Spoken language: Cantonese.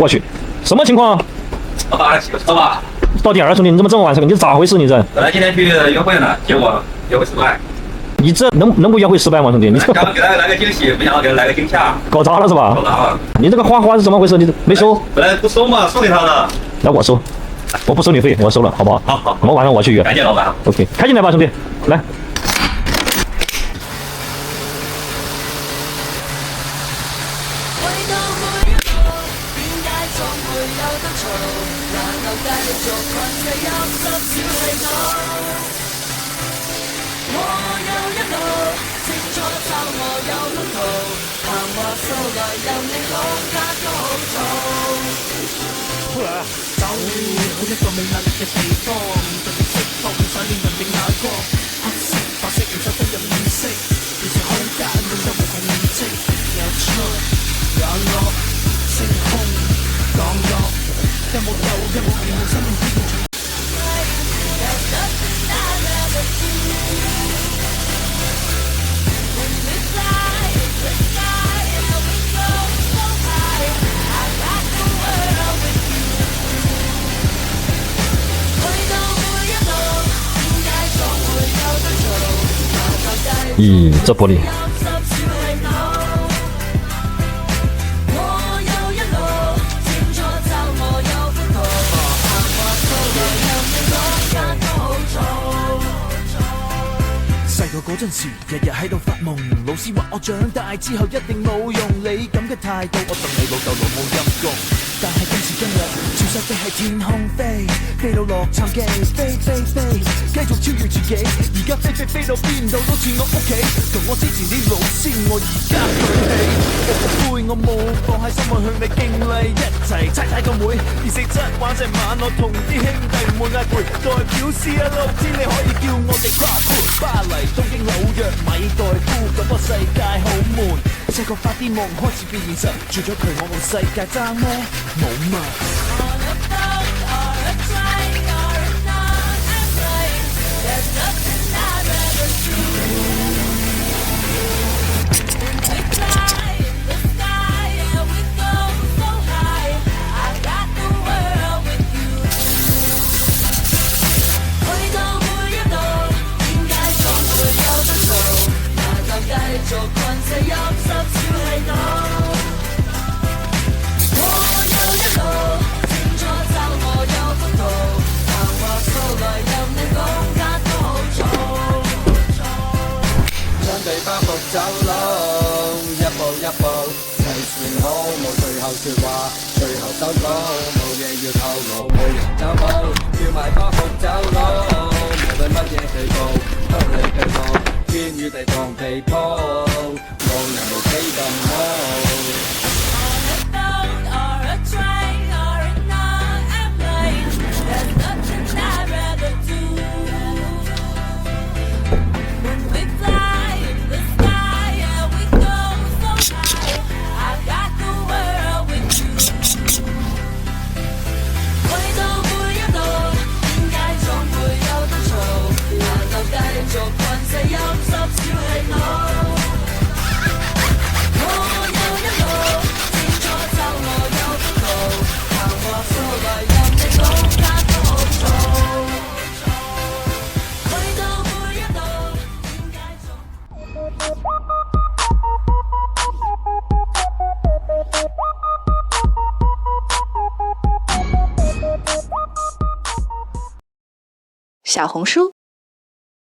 我去，什么情况？走吧。到点了，兄弟，你怎么这么晚才？你是咋回事？你这？本来今天去约会呢，结果约会失败。你这能不约会失败吗，兄弟？你这想给他来个惊喜，没想到给他来个惊吓。搞砸了是吧？搞砸了。你这个花是怎么回事？你没收？本来不收嘛，送给他的。来我收，我不收你费，我收了，好不好？好，我晚上我去约。感谢老板。OK， 开进来吧，兄弟，来。走去一個美麗嘅地方，特別釋放想念人的眼光，黑色白色唔使分入顏色，變成空間變得無窮面積，有出有落，星空降落，一幕又一幕連生命變成。咦，这玻璃。細個嗰陣時，日日喺度發夢，老師話我長大之後一定冇用，你咁嘅態度，我戥你老豆老母陰公。但係今時今日，潮濕的係天空飛，飛到洛杉磯，飛飛飛，繼續超越自己。而家飛到邊度都似我屋企，同我之前啲老師，我而家舉起，我個杯我冇放喺心裏向你敬禮，一齊猜個妹，247玩成晚，我同啲兄弟唔會嗌陪，代表C L O，知你可以叫我哋跨闊巴黎、東京、紐約、米代夫，咁個世界好悶。細個發啲夢開始變現實，除咗佢我冇世界爭咩？冇嘛。走路一步一步，齊算好，冇最後説話，最後收工，冇嘢要透露，冇人走步，跳埋波步走路，無論乜嘢地步，都你地步，天與地當地鋪，冇人無幾咁好。小红书